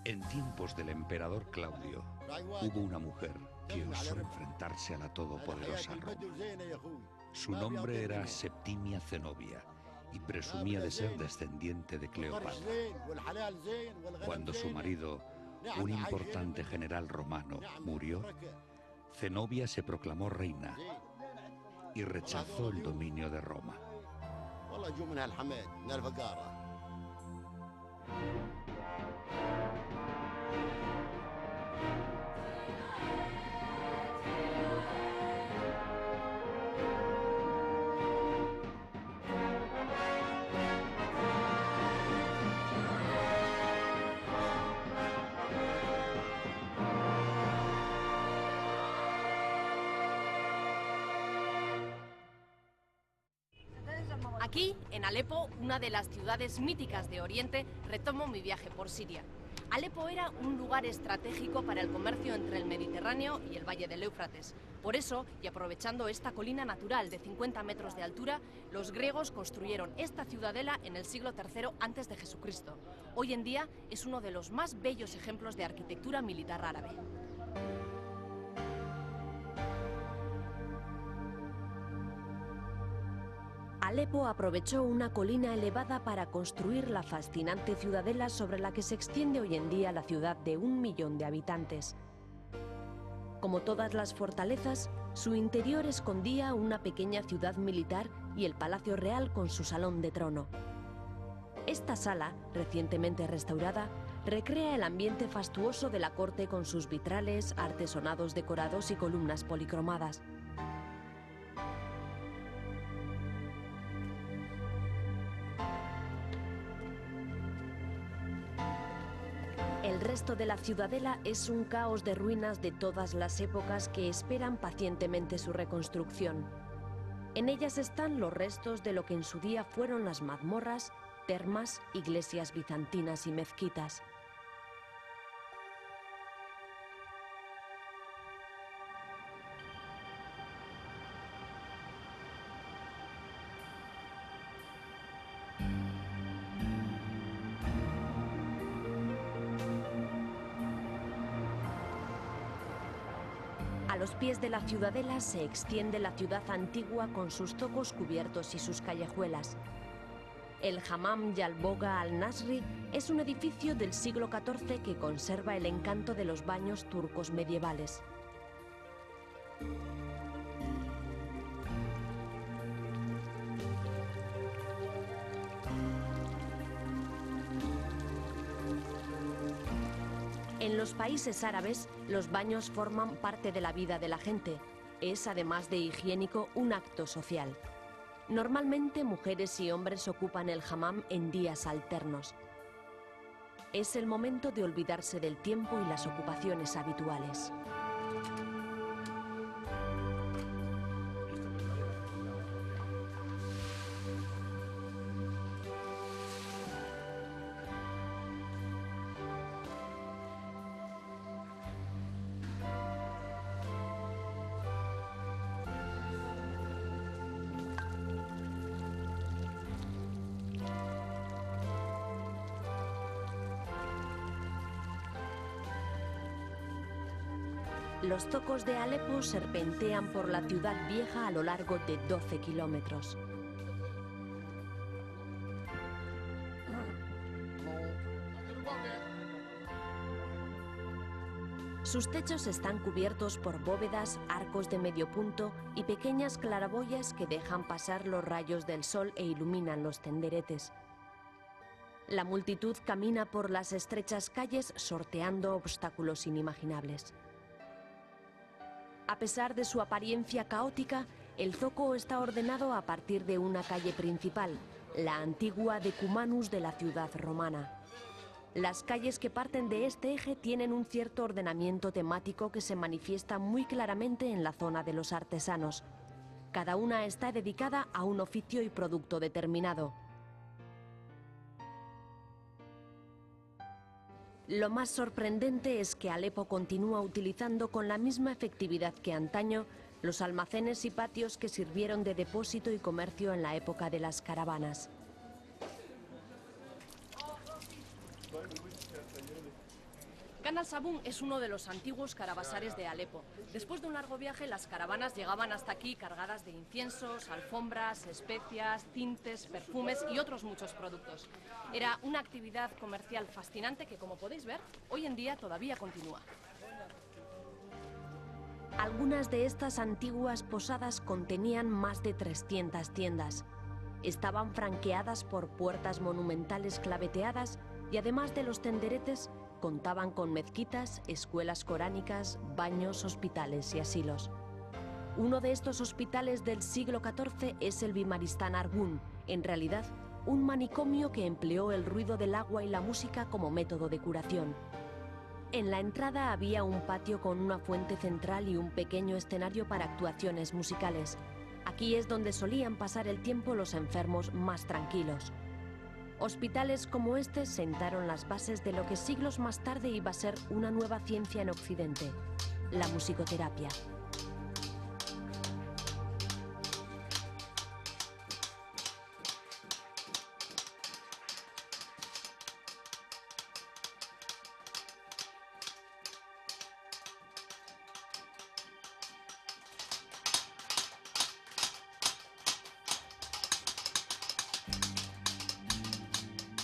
En tiempos del emperador Claudio, hubo una mujer que osó enfrentarse a la todopoderosa Roma. Su nombre era Septimia Zenobia y presumía de ser descendiente de Cleopatra. Cuando su marido, un importante general romano, murió, Zenobia se proclamó reina y rechazó el dominio de Roma. Aquí, en Alepo, una de las ciudades míticas de Oriente, retomo mi viaje por Siria. Alepo era un lugar estratégico para el comercio entre el Mediterráneo y el Valle del Éufrates. Por eso, y aprovechando esta colina natural de 50 metros de altura, los griegos construyeron esta ciudadela en el siglo III a.C. Hoy en día es uno de los más bellos ejemplos de arquitectura militar árabe. Alepo aprovechó una colina elevada para construir la fascinante ciudadela sobre la que se extiende hoy en día la ciudad de 1 millón de habitantes. Como todas las fortalezas, su interior escondía una pequeña ciudad militar y el Palacio Real con su salón de trono. Esta sala, recientemente restaurada, recrea el ambiente fastuoso de la corte con sus vitrales, artesonados decorados y columnas policromadas. El resto de la ciudadela es un caos de ruinas de todas las épocas que esperan pacientemente su reconstrucción. En ellas están los restos de lo que en su día fueron las mazmorras, termas, iglesias bizantinas y mezquitas. A los pies de la ciudadela se extiende la ciudad antigua con sus zocos cubiertos y sus callejuelas. El Hammam Yalboga al-Nasri es un edificio del siglo XIV que conserva el encanto de los baños turcos medievales. En los países árabes, los baños forman parte de la vida de la gente. Es, además de higiénico, un acto social. Normalmente, mujeres y hombres ocupan el hammam en días alternos. Es el momento de olvidarse del tiempo y las ocupaciones habituales. Los zocos de Alepo serpentean por la ciudad vieja a lo largo de 12 kilómetros. Sus techos están cubiertos por bóvedas, arcos de medio punto y pequeñas claraboyas que dejan pasar los rayos del sol e iluminan los tenderetes. La multitud camina por las estrechas calles sorteando obstáculos inimaginables. A pesar de su apariencia caótica, el zoco está ordenado a partir de una calle principal, la antigua Decumanus de la ciudad romana. Las calles que parten de este eje tienen un cierto ordenamiento temático que se manifiesta muy claramente en la zona de los artesanos. Cada una está dedicada a un oficio y producto determinado. Lo más sorprendente es que Alepo continúa utilizando con la misma efectividad que antaño los almacenes y patios que sirvieron de depósito y comercio en la época de las caravanas. Khan al-Sabun es uno de los antiguos caravasares de Alepo. Después de un largo viaje, las caravanas llegaban hasta aquí cargadas de inciensos, alfombras, especias, tintes, perfumes y otros muchos productos. Era una actividad comercial fascinante que, como podéis ver, hoy en día todavía continúa. Algunas de estas antiguas posadas contenían más de 300 tiendas. Estaban franqueadas por puertas monumentales claveteadas y además de los tenderetes, contaban con mezquitas, escuelas coránicas, baños, hospitales y asilos. Uno de estos hospitales del siglo XIV es el Bimaristán Argun, en realidad un manicomio que empleó el ruido del agua y la música como método de curación. En la entrada había un patio con una fuente central y un pequeño escenario para actuaciones musicales. Aquí es donde solían pasar el tiempo los enfermos más tranquilos. Hospitales como este sentaron las bases de lo que siglos más tarde iba a ser una nueva ciencia en Occidente, la musicoterapia.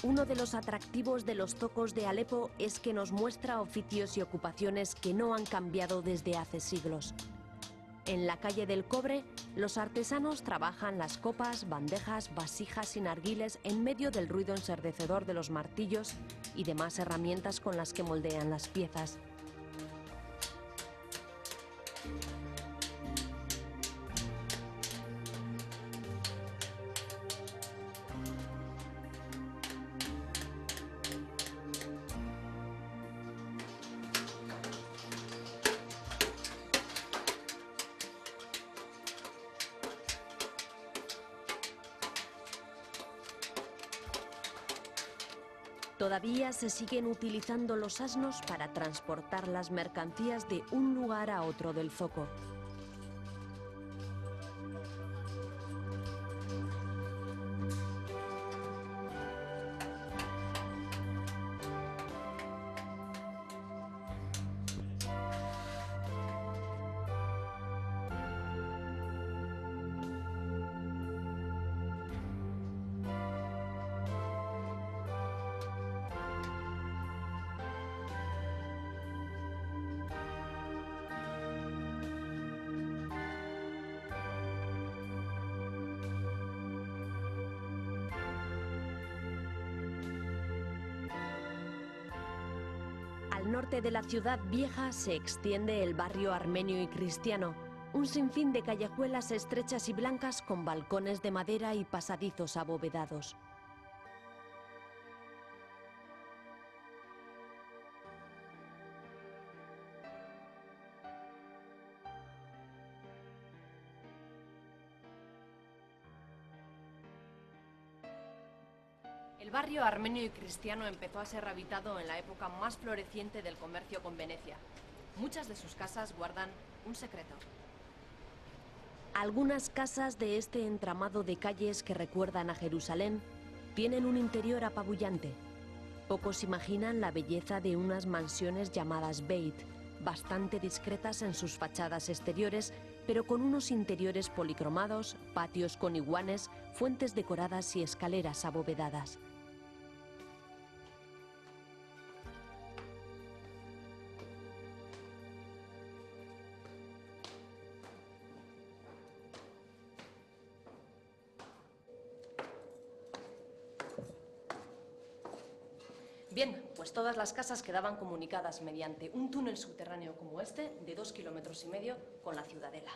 Uno de los atractivos de los zocos de Alepo es que nos muestra oficios y ocupaciones que no han cambiado desde hace siglos. En la calle del Cobre, los artesanos trabajan las copas, bandejas, vasijas y narguiles en medio del ruido ensordecedor de los martillos y demás herramientas con las que moldean las piezas. Todavía se siguen utilizando los asnos para transportar las mercancías de un lugar a otro del zoco. Al norte de la ciudad vieja se extiende el barrio armenio y cristiano, un sinfín de callejuelas estrechas y blancas con balcones de madera y pasadizos abovedados. El barrio armenio y cristiano empezó a ser habitado en la época más floreciente del comercio con Venecia. Muchas de sus casas guardan un secreto. Algunas casas de este entramado de calles que recuerdan a Jerusalén tienen un interior apabullante. Pocos imaginan la belleza de unas mansiones llamadas Beit, bastante discretas en sus fachadas exteriores, pero con unos interiores policromados, patios con iguanes, fuentes decoradas y escaleras abovedadas. Bien, pues todas las casas quedaban comunicadas mediante un túnel subterráneo como este, de 2,5 kilómetros con la ciudadela.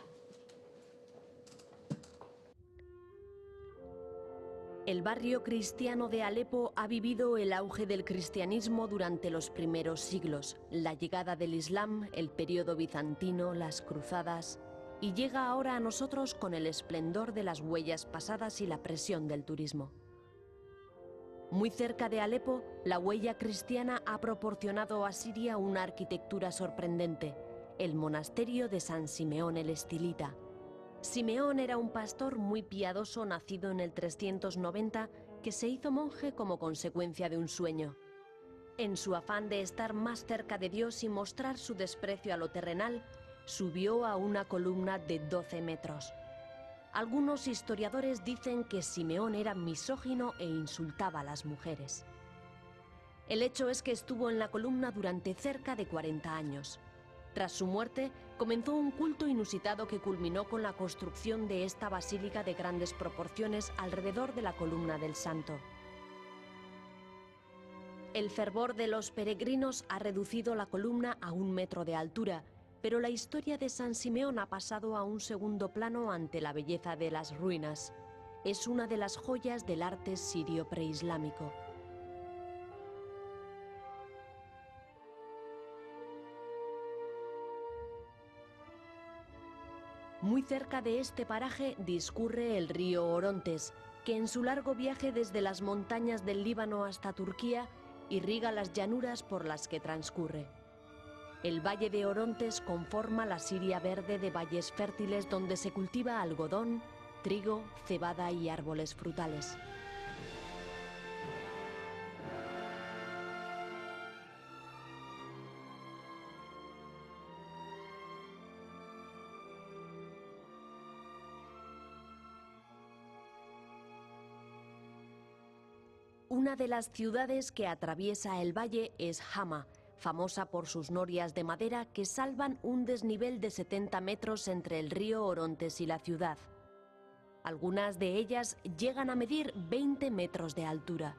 El barrio cristiano de Alepo ha vivido el auge del cristianismo durante los primeros siglos, la llegada del Islam, el periodo bizantino, las cruzadas, y llega ahora a nosotros con el esplendor de las huellas pasadas y la presión del turismo. Muy cerca de Alepo, la huella cristiana ha proporcionado a Siria una arquitectura sorprendente, el monasterio de San Simeón el Estilita. Simeón era un pastor muy piadoso nacido en el 390 que se hizo monje como consecuencia de un sueño. En su afán de estar más cerca de Dios y mostrar su desprecio a lo terrenal, subió a una columna de 12 metros. Algunos historiadores dicen que Simeón era misógino e insultaba a las mujeres. El hecho es que estuvo en la columna durante cerca de 40 años. Tras su muerte, comenzó un culto inusitado que culminó con la construcción de esta basílica de grandes proporciones alrededor de la columna del santo. El fervor de los peregrinos ha reducido la columna a 1 metro de altura, pero la historia de San Simeón ha pasado a un segundo plano ante la belleza de las ruinas. Es una de las joyas del arte sirio preislámico. Muy cerca de este paraje discurre el río Orontes, que en su largo viaje desde las montañas del Líbano hasta Turquía irriga las llanuras por las que transcurre. El valle de Orontes conforma la Siria verde de valles fértiles donde se cultiva algodón, trigo, cebada y árboles frutales. Una de las ciudades que atraviesa el valle es Hama, famosa por sus norias de madera que salvan un desnivel de 70 metros entre el río Orontes y la ciudad. Algunas de ellas llegan a medir 20 metros de altura.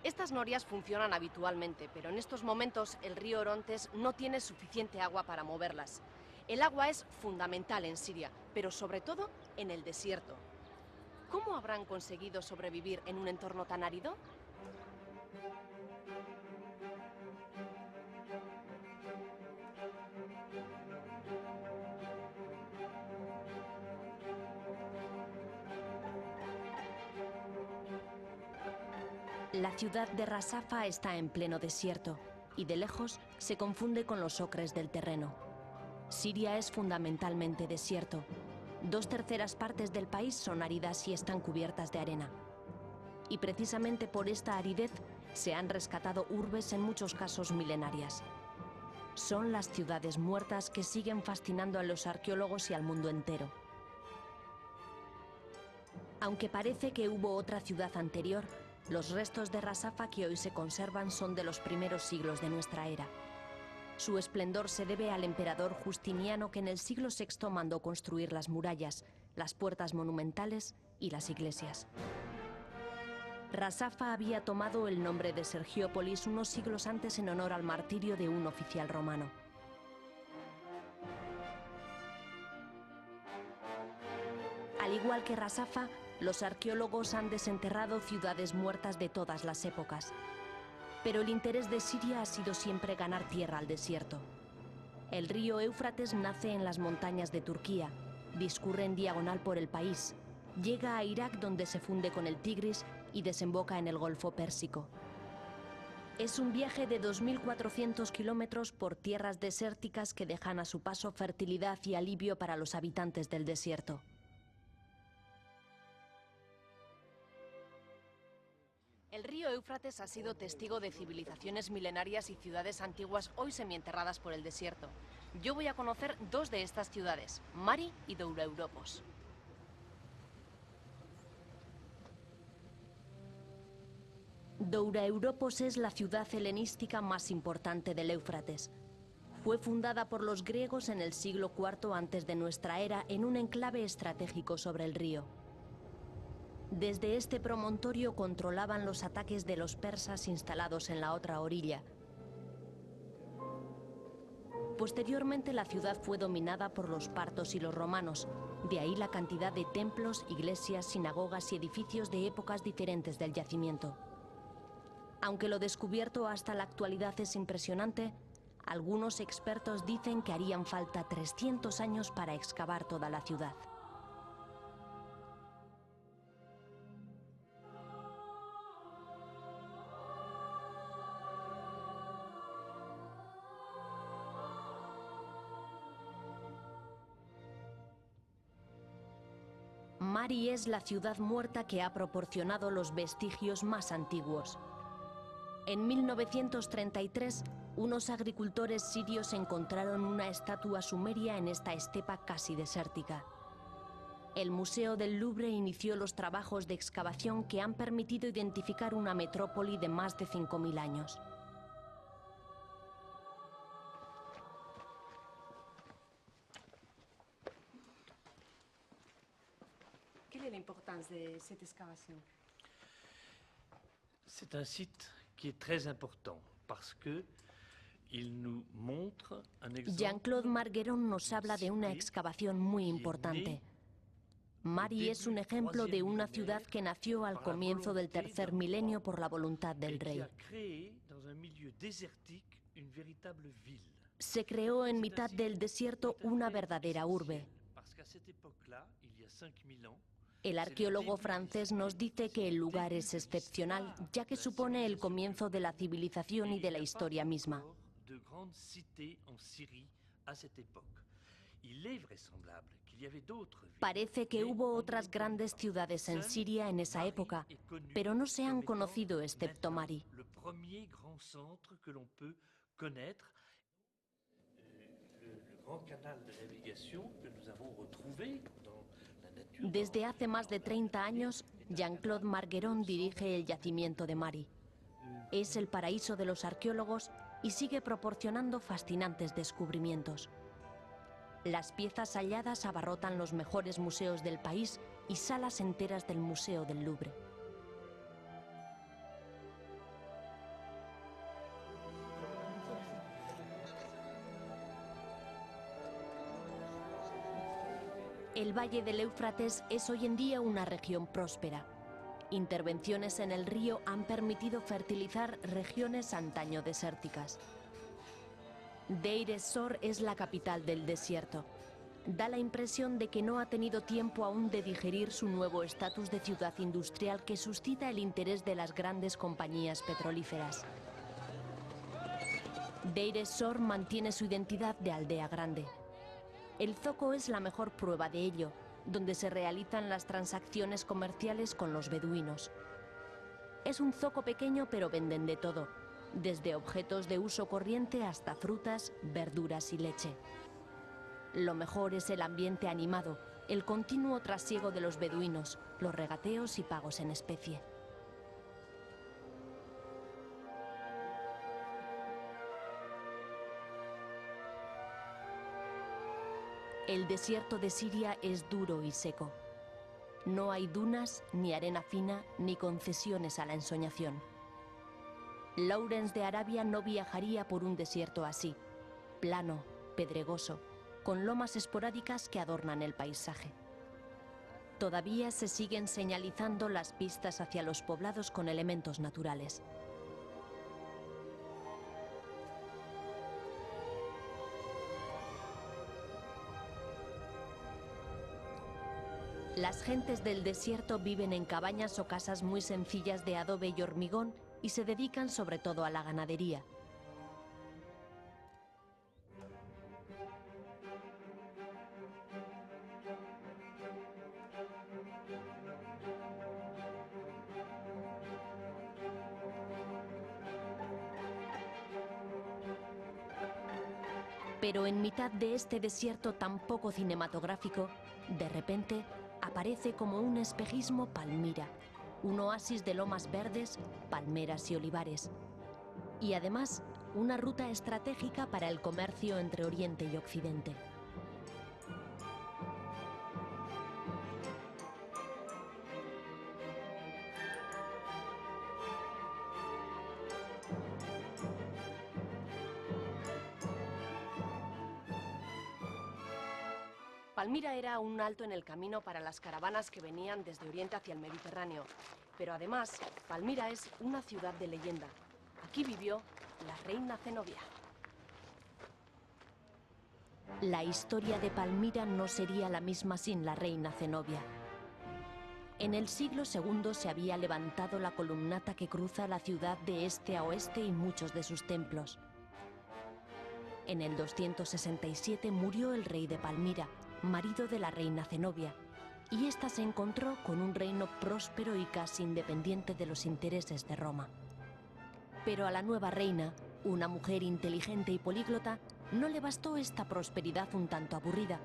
Estas norias funcionan habitualmente, pero en estos momentos el río Orontes no tiene suficiente agua para moverlas. El agua es fundamental en Siria, pero sobre todo en el desierto. ¿Cómo habrán conseguido sobrevivir en un entorno tan árido? La ciudad de Rasafa está en pleno desierto y de lejos se confunde con los ocres del terreno. Siria es fundamentalmente desierto. 2/3 partes del país son áridas y están cubiertas de arena. Y precisamente por esta aridez se han rescatado urbes en muchos casos milenarias. Son las ciudades muertas que siguen fascinando a los arqueólogos y al mundo entero. Aunque parece que hubo otra ciudad anterior, los restos de Rasafa que hoy se conservan son de los primeros siglos de nuestra era. Su esplendor se debe al emperador Justiniano, que en el siglo VI mandó construir las murallas, las puertas monumentales y las iglesias. Rasafa había tomado el nombre de Sergiópolis unos siglos antes en honor al martirio de un oficial romano. Al igual que Rasafa, los arqueólogos han desenterrado ciudades muertas de todas las épocas. Pero el interés de Siria ha sido siempre ganar tierra al desierto. El río Éufrates nace en las montañas de Turquía, discurre en diagonal por el país, llega a Irak donde se funde con el Tigris y desemboca en el Golfo Pérsico. Es un viaje de 2.400 kilómetros por tierras desérticas que dejan a su paso fertilidad y alivio para los habitantes del desierto. El río Éufrates ha sido testigo de civilizaciones milenarias y ciudades antiguas hoy semienterradas por el desierto. Yo voy a conocer 2 de estas ciudades, Mari y Doura-Europos. Doura-Europos es la ciudad helenística más importante del Éufrates. Fue fundada por los griegos en el siglo IV antes de nuestra era en un enclave estratégico sobre el río. Desde este promontorio controlaban los ataques de los persas instalados en la otra orilla. Posteriormente la ciudad fue dominada por los partos y los romanos, de ahí la cantidad de templos, iglesias, sinagogas y edificios de épocas diferentes del yacimiento. Aunque lo descubierto hasta la actualidad es impresionante, algunos expertos dicen que harían falta 300 años para excavar toda la ciudad. Mari es la ciudad muerta que ha proporcionado los vestigios más antiguos. En 1933, unos agricultores sirios encontraron una estatua sumeria en esta estepa casi desértica. El Museo del Louvre inició los trabajos de excavación que han permitido identificar una metrópoli de más de 5000 años. ¿Qué es la importancia de esta excavación? C'est un site qui est très important parce que il nous montre un exemple. Jean-Claude Margueron nos habla de una excavación muy importante. Mari es un ejemplo de una ciudad que nació al comienzo del tercer milenio por la voluntad del rey. Se creó en mitad del desierto una verdadera urbe. El arqueólogo francés nos dice que el lugar es excepcional, ya que supone el comienzo de la civilización y de la historia misma. Parece que hubo otras grandes ciudades en Siria en esa época, pero no se han conocido excepto Mari. Desde hace más de 30 años, Jean-Claude Margueron dirige el yacimiento de Mari. Es el paraíso de los arqueólogos y sigue proporcionando fascinantes descubrimientos. Las piezas halladas abarrotan los mejores museos del país y salas enteras del Museo del Louvre. El Valle del Éufrates es hoy en día una región próspera. Intervenciones en el río han permitido fertilizar regiones antaño desérticas. Deir ez-Zor es la capital del desierto. Da la impresión de que no ha tenido tiempo aún de digerir su nuevo estatus de ciudad industrial que suscita el interés de las grandes compañías petrolíferas. Deir ez-Zor mantiene su identidad de aldea grande. El zoco es la mejor prueba de ello, donde se realizan las transacciones comerciales con los beduinos. Es un zoco pequeño, pero venden de todo, desde objetos de uso corriente hasta frutas, verduras y leche. Lo mejor es el ambiente animado, el continuo trasiego de los beduinos, los regateos y pagos en especie. El desierto de Siria es duro y seco. No hay dunas, ni arena fina, ni concesiones a la ensoñación. Lawrence de Arabia no viajaría por un desierto así, plano, pedregoso, con lomas esporádicas que adornan el paisaje. Todavía se siguen señalizando las pistas hacia los poblados con elementos naturales. Las gentes del desierto viven en cabañas o casas muy sencillas de adobe y hormigón y se dedican sobre todo a la ganadería. Pero en mitad de este desierto tan poco cinematográfico, de repente aparece como un espejismo Palmira, un oasis de lomas verdes, palmeras y olivares. Y además, una ruta estratégica para el comercio entre Oriente y Occidente. Palmira era un alto en el camino para las caravanas que venían desde Oriente hacia el Mediterráneo. Pero además, Palmira es una ciudad de leyenda. Aquí vivió la reina Zenobia. La historia de Palmira no sería la misma sin la reina Zenobia. En el siglo II se había levantado la columnata que cruza la ciudad de este a oeste y muchos de sus templos. En el 267 murió el rey de Palmira, marido de la reina Zenobia, y ésta se encontró con un reino próspero y casi independiente de los intereses de Roma. Pero a la nueva reina, una mujer inteligente y políglota, no le bastó esta prosperidad un tanto aburrida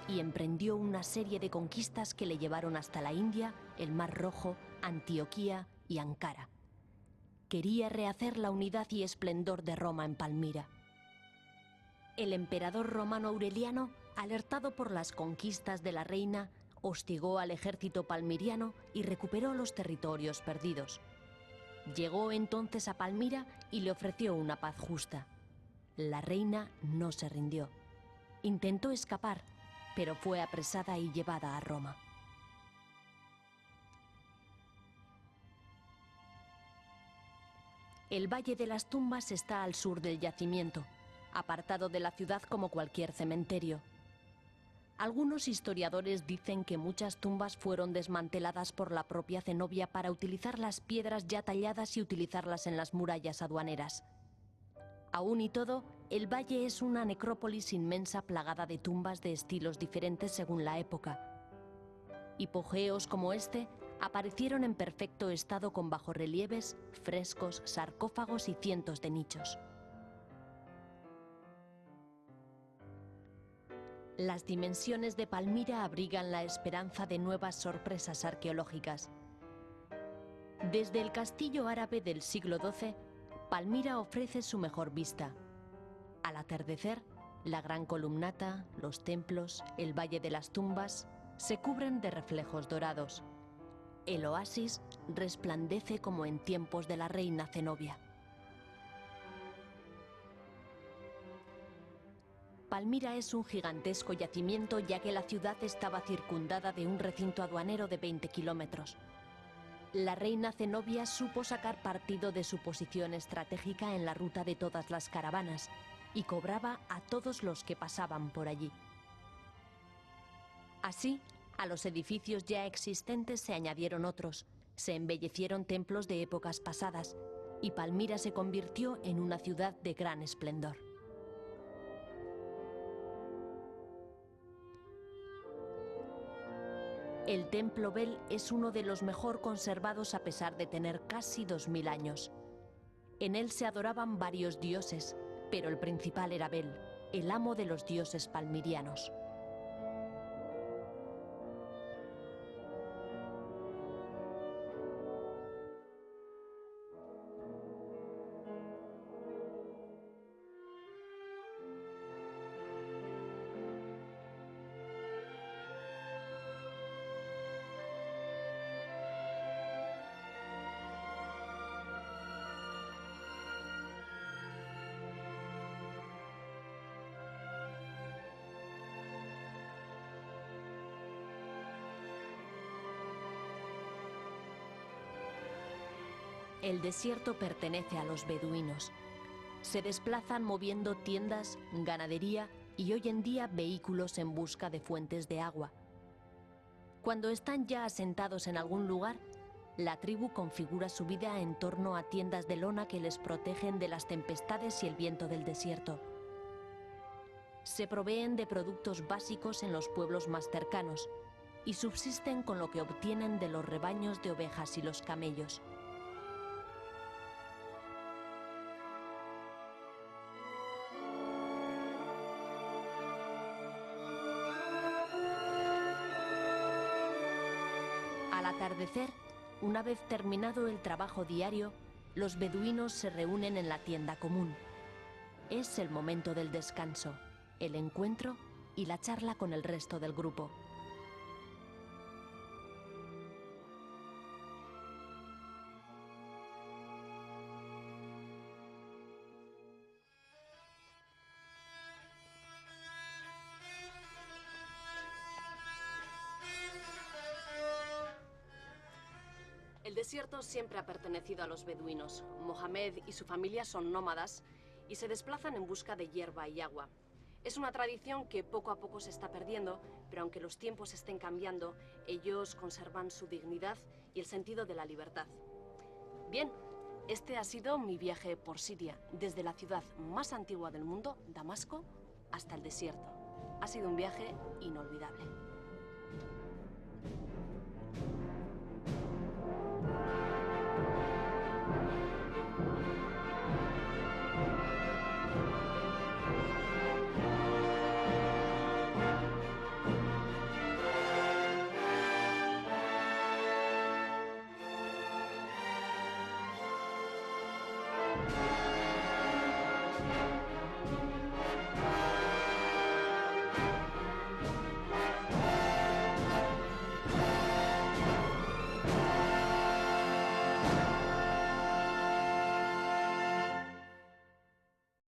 y emprendió una serie de conquistas que le llevaron hasta la India, el Mar Rojo, Antioquía y Ankara. Quería rehacer la unidad y esplendor de Roma en Palmira. El emperador romano Aureliano, alertado por las conquistas de la reina, hostigó al ejército palmiriano y recuperó los territorios perdidos. Llegó entonces a Palmira y le ofreció una paz justa. La reina no se rindió. Intentó escapar, pero fue apresada y llevada a Roma. El Valle de las Tumbas está al sur del yacimiento, apartado de la ciudad como cualquier cementerio. Algunos historiadores dicen que muchas tumbas fueron desmanteladas por la propia Zenobia para utilizar las piedras ya talladas y utilizarlas en las murallas aduaneras. Aún y todo, el valle es una necrópolis inmensa plagada de tumbas de estilos diferentes según la época. Hipogeos como este aparecieron en perfecto estado con bajorrelieves, frescos, sarcófagos y cientos de nichos. Las dimensiones de Palmira abrigan la esperanza de nuevas sorpresas arqueológicas. Desde el castillo árabe del siglo XII, Palmira ofrece su mejor vista. Al atardecer, la gran columnata, los templos, el Valle de las Tumbas se cubren de reflejos dorados. El oasis resplandece como en tiempos de la reina Zenobia. Palmira es un gigantesco yacimiento ya que la ciudad estaba circundada de un recinto aduanero de 20 kilómetros. La reina Zenobia supo sacar partido de su posición estratégica en la ruta de todas las caravanas y cobraba a todos los que pasaban por allí. Así, a los edificios ya existentes se añadieron otros, se embellecieron templos de épocas pasadas y Palmira se convirtió en una ciudad de gran esplendor. El Templo Bel es uno de los mejor conservados a pesar de tener casi 2000 años. En él se adoraban varios dioses, pero el principal era Bel, el amo de los dioses palmirianos. El desierto pertenece a los beduinos. Se desplazan moviendo tiendas, ganadería y hoy en día vehículos en busca de fuentes de agua. Cuando están ya asentados en algún lugar, la tribu configura su vida en torno a tiendas de lona que les protegen de las tempestades y el viento del desierto. Se proveen de productos básicos en los pueblos más cercanos y subsisten con lo que obtienen de los rebaños de ovejas y los camellos. Al atardecer, una vez terminado el trabajo diario, los beduinos se reúnen en la tienda común. Es el momento del descanso, el encuentro y la charla con el resto del grupo. El desierto siempre ha pertenecido a los beduinos. Mohamed y su familia son nómadas y se desplazan en busca de hierba y agua. Es una tradición que poco a poco se está perdiendo, pero aunque los tiempos estén cambiando, ellos conservan su dignidad y el sentido de la libertad. Bien, este ha sido mi viaje por Siria, desde la ciudad más antigua del mundo, Damasco, hasta el desierto. Ha sido un viaje inolvidable.